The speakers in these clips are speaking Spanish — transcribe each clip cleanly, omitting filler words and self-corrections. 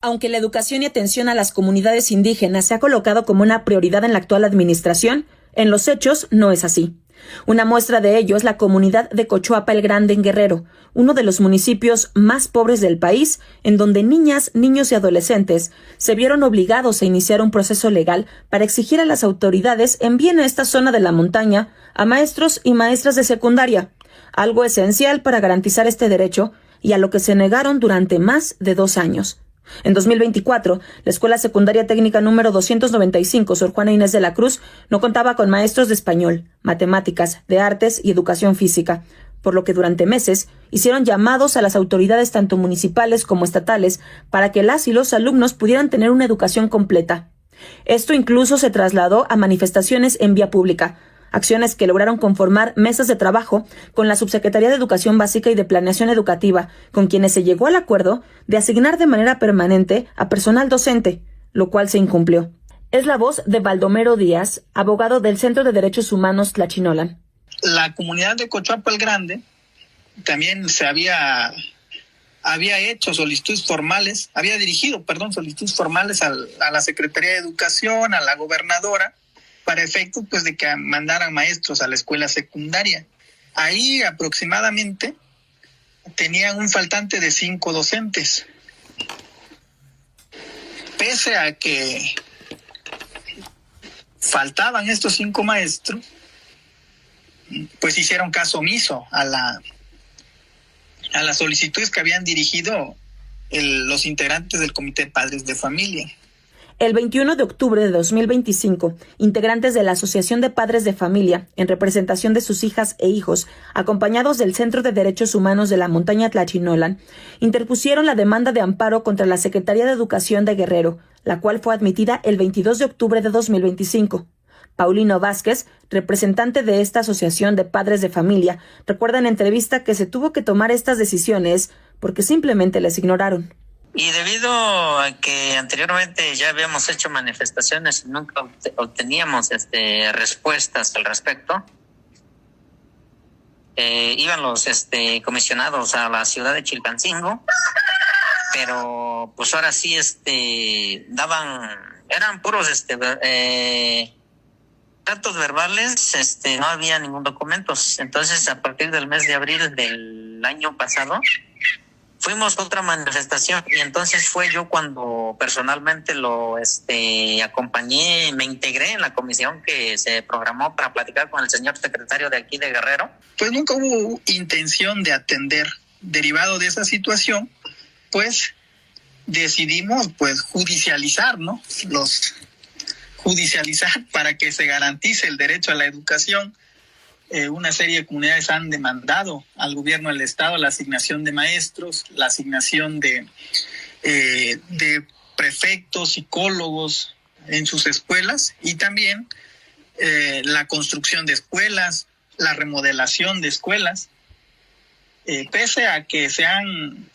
Aunque la educación y atención a las comunidades indígenas se ha colocado como una prioridad en la actual administración, en los hechos no es así. Una muestra de ello es la comunidad de Cochuapa el Grande en Guerrero, uno de los municipios más pobres del país, en donde niñas, niños y adolescentes se vieron obligados a iniciar un proceso legal para exigir a las autoridades envíen a esta zona de la montaña a maestros y maestras de secundaria, algo esencial para garantizar este derecho y a lo que se negaron durante más de 2 años. En 2024, la Escuela Secundaria Técnica número 295, Sor Juana Inés de la Cruz, no contaba con maestros de español, matemáticas, de artes y educación física, por lo que durante meses hicieron llamados a las autoridades tanto municipales como estatales para que las y los alumnos pudieran tener una educación completa. Esto incluso se trasladó a manifestaciones en vía pública, acciones que lograron conformar mesas de trabajo con la Subsecretaría de Educación Básica y de Planeación Educativa, con quienes se llegó al acuerdo de asignar de manera permanente a personal docente, lo cual se incumplió. Es la voz de Baldomero Díaz, abogado del Centro de Derechos Humanos Tlachinolan. La comunidad de Cochuapa el Grande también había hecho solicitudes formales, había dirigido, solicitudes formales a la Secretaría de Educación, a la gobernadora, para efecto pues de que mandaran maestros a la escuela secundaria. Ahí aproximadamente tenían un faltante de 5 docentes. Pese a que faltaban estos 5 maestros, pues hicieron caso omiso a las solicitudes que habían dirigido los integrantes del Comité de Padres de Familia. El 21 de octubre de 2025, integrantes de la Asociación de Padres de Familia, en representación de sus hijas e hijos, acompañados del Centro de Derechos Humanos de la Montaña Tlachinolan, interpusieron la demanda de amparo contra la Secretaría de Educación de Guerrero, la cual fue admitida el 22 de octubre de 2025. Paulino Vázquez, representante de esta Asociación de Padres de Familia, recuerda en entrevista que se tuvo que tomar estas decisiones porque simplemente les ignoraron. Y debido a que anteriormente ya habíamos hecho manifestaciones y nunca obteníamos respuestas al respecto, iban los comisionados a la ciudad de Chilpancingo, pero pues ahora sí eran puros datos verbales, no había ningún documento. Entonces, a partir del mes de abril del año pasado, fuimos a otra manifestación y entonces fue yo cuando personalmente lo acompañé, me integré en la comisión que se programó para platicar con el señor secretario de aquí de Guerrero. Pues nunca hubo intención de atender. Derivado de esa situación, pues decidimos judicializar, ¿no? Judicializar para que se garantice el derecho a la educación. Una serie de comunidades han demandado al gobierno del estado la asignación de maestros, la asignación de prefectos, psicólogos en sus escuelas y también la construcción de escuelas, la remodelación de escuelas. Pese a que se han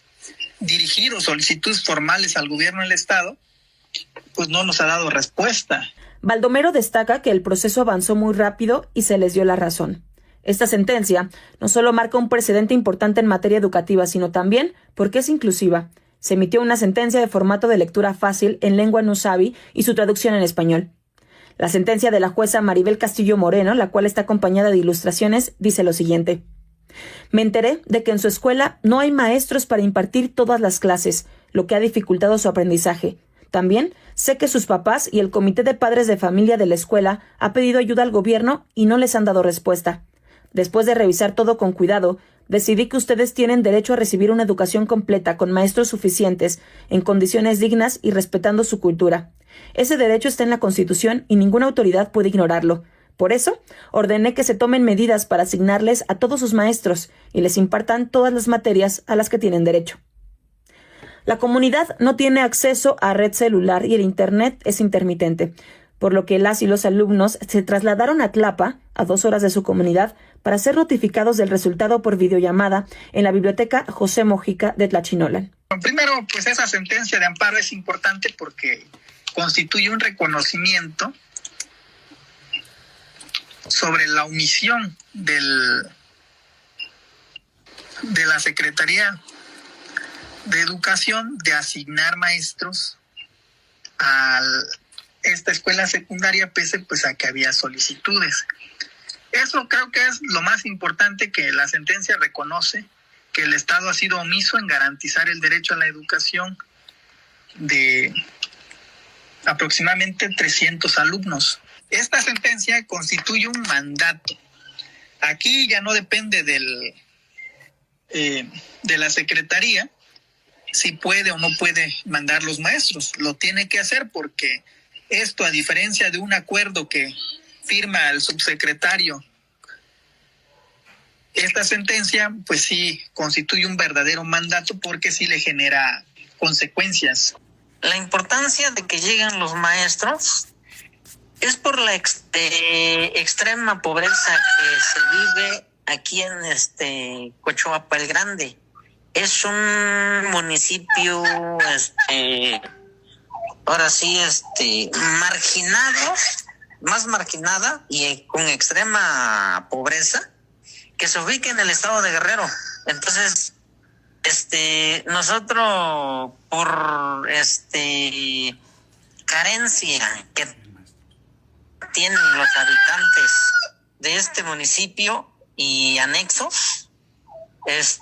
dirigido solicitudes formales al gobierno del estado, pues no nos ha dado respuesta. Baldomero destaca que el proceso avanzó muy rápido y se les dio la razón. Esta sentencia no solo marca un precedente importante en materia educativa, sino también porque es inclusiva. Se emitió una sentencia de formato de lectura fácil en lengua nusabi y su traducción en español. La sentencia de la jueza Maribel Castillo Moreno, la cual está acompañada de ilustraciones, dice lo siguiente. Me enteré de que en su escuela no hay maestros para impartir todas las clases, lo que ha dificultado su aprendizaje. También sé que sus papás y el Comité de Padres de Familia de la escuela ha pedido ayuda al gobierno y no les han dado respuesta. Después de revisar todo con cuidado, decidí que ustedes tienen derecho a recibir una educación completa con maestros suficientes, en condiciones dignas y respetando su cultura. Ese derecho está en la Constitución y ninguna autoridad puede ignorarlo. Por eso, ordené que se tomen medidas para asignarles a todos sus maestros y les impartan todas las materias a las que tienen derecho. La comunidad no tiene acceso a red celular y el internet es intermitente, por lo que las y los alumnos se trasladaron a Tlapa, a 2 horas de su comunidad, para ser notificados del resultado por videollamada en la biblioteca José Mojica de Tlachinolan. Primero, pues esa sentencia de amparo es importante porque constituye un reconocimiento sobre la omisión de la Secretaría de Educación de asignar maestros a esta escuela secundaria, pese pues a que había solicitudes. Eso creo que es lo más importante, que la sentencia reconoce que el Estado ha sido omiso en garantizar el derecho a la educación de aproximadamente 300 alumnos. Esta sentencia constituye un mandato. Aquí ya no depende de la Secretaría si puede o no puede mandar los maestros. Lo tiene que hacer, porque esto, a diferencia de un acuerdo que firma el subsecretario, esta sentencia pues sí constituye un verdadero mandato, porque sí le genera consecuencias. La importancia de que lleguen los maestros es por la extrema pobreza que se vive aquí en Cochuapa el Grande. Es un municipio ahora sí marginado, más marginada y con extrema pobreza, que se ubica en el estado de Guerrero. Entonces, nosotros por carencia que tienen los habitantes de este municipio y anexos, pues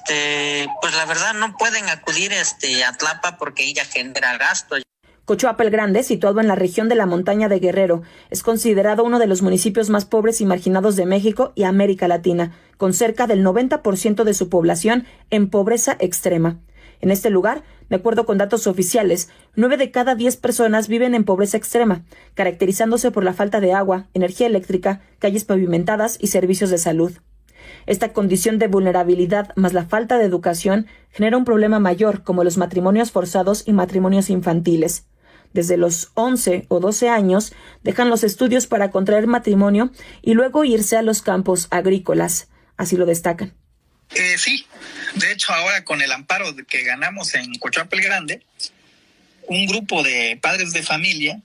la verdad no pueden acudir a Tlapa, porque ella genera gasto. Cochuapa el Grande, situado en la región de la montaña de Guerrero, es considerado uno de los municipios más pobres y marginados de México y América Latina, con cerca del 90% de su población en pobreza extrema. En este lugar, de acuerdo con datos oficiales, 9 de cada 10 personas viven en pobreza extrema, caracterizándose por la falta de agua, energía eléctrica, calles pavimentadas y servicios de salud. Esta condición de vulnerabilidad más la falta de educación genera un problema mayor, como los matrimonios forzados y matrimonios infantiles. Desde los 11 o 12 años dejan los estudios para contraer matrimonio y luego irse a los campos agrícolas. Así lo destacan. Sí, de hecho ahora con el amparo que ganamos en Cochuapa el Grande, un grupo de padres de familia,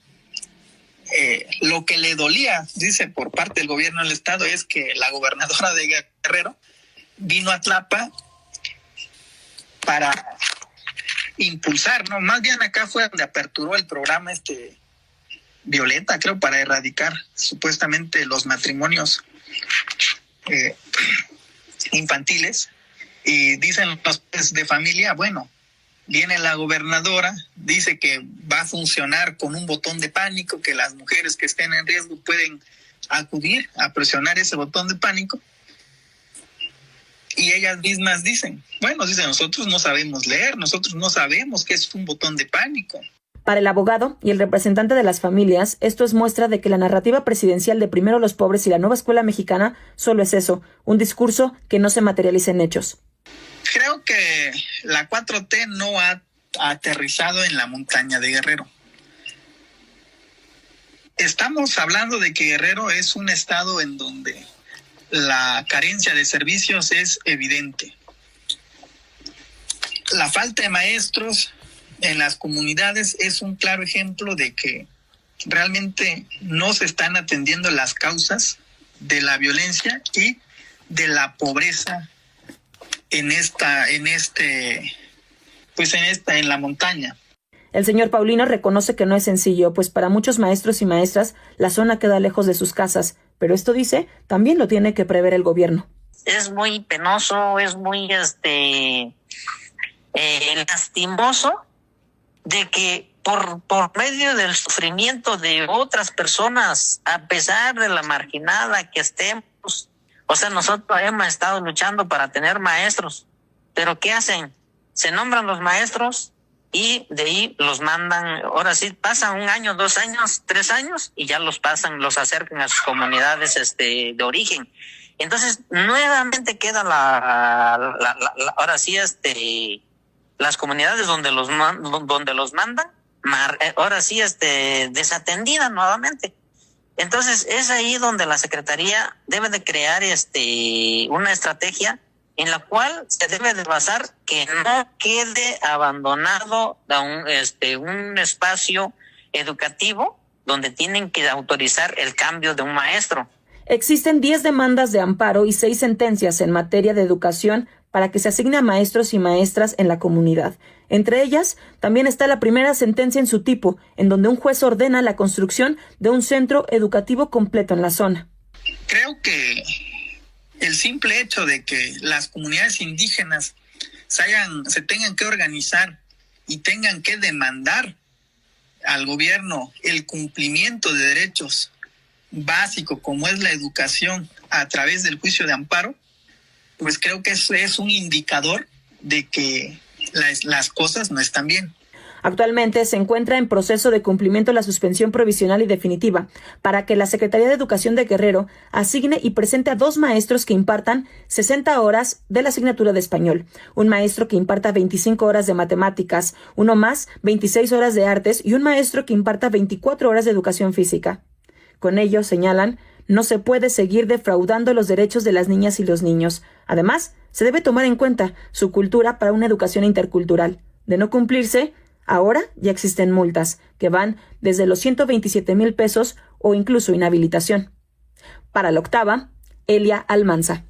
lo que le dolía, dice, por parte del gobierno del estado, es que la gobernadora de Guerrero vino a Tlapa para impulsar, ¿no? Más bien acá fue donde aperturó el programa Violeta, creo, para erradicar supuestamente los matrimonios infantiles. Y dicen los padres de familia, bueno, viene la gobernadora, dice que va a funcionar con un botón de pánico, que las mujeres que estén en riesgo pueden acudir a presionar ese botón de pánico. Y ellas mismas dicen, nosotros no sabemos leer, nosotros no sabemos qué es un botón de pánico. Para el abogado y el representante de las familias, esto es muestra de que la narrativa presidencial de primero los pobres y la nueva escuela mexicana solo es eso, un discurso que no se materializa en hechos. Creo que la 4T no ha aterrizado en la montaña de Guerrero. Estamos hablando de que Guerrero es un estado en donde la carencia de servicios es evidente. La falta de maestros en las comunidades es un claro ejemplo de que realmente no se están atendiendo las causas de la violencia y de la pobreza en la montaña. El señor Paulino reconoce que no es sencillo, pues para muchos maestros y maestras la zona queda lejos de sus casas, pero esto, dice, también lo tiene que prever el gobierno. Es muy penoso, es muy lastimoso de que por medio del sufrimiento de otras personas, a pesar de la marginada que estemos, nosotros hemos estado luchando para tener maestros, pero ¿qué hacen? Se nombran los maestros y de ahí los mandan. Ahora sí pasan 1 año, 2 años, 3 años y ya los pasan, los acercan a sus comunidades de origen. Entonces nuevamente queda las comunidades donde los mandan, ahora sí desatendidas nuevamente. Entonces es ahí donde la Secretaría debe de crear una estrategia en la cual se debe de basar que no quede abandonado un espacio educativo donde tienen que autorizar el cambio de un maestro. Existen 10 demandas de amparo y 6 sentencias en materia de educación para que se asigne a maestros y maestras en la comunidad. Entre ellas, también está la primera sentencia en su tipo, en donde un juez ordena la construcción de un centro educativo completo en la zona. Creo que el simple hecho de que las comunidades indígenas se tengan que organizar y tengan que demandar al gobierno el cumplimiento de derechos básicos como es la educación a través del juicio de amparo, pues creo que eso es un indicador de que las cosas no están bien. Actualmente se encuentra en proceso de cumplimiento la suspensión provisional y definitiva para que la Secretaría de Educación de Guerrero asigne y presente a 2 maestros que impartan 60 horas de la asignatura de español, un maestro que imparta 25 horas de matemáticas, uno más 26 horas de artes y un maestro que imparta 24 horas de educación física. Con ello, señalan, no se puede seguir defraudando los derechos de las niñas y los niños. Además, se debe tomar en cuenta su cultura para una educación intercultural. De no cumplirse, ahora ya existen multas que van desde los 127,000 pesos o incluso inhabilitación. Para la Octava, Elia Almanza.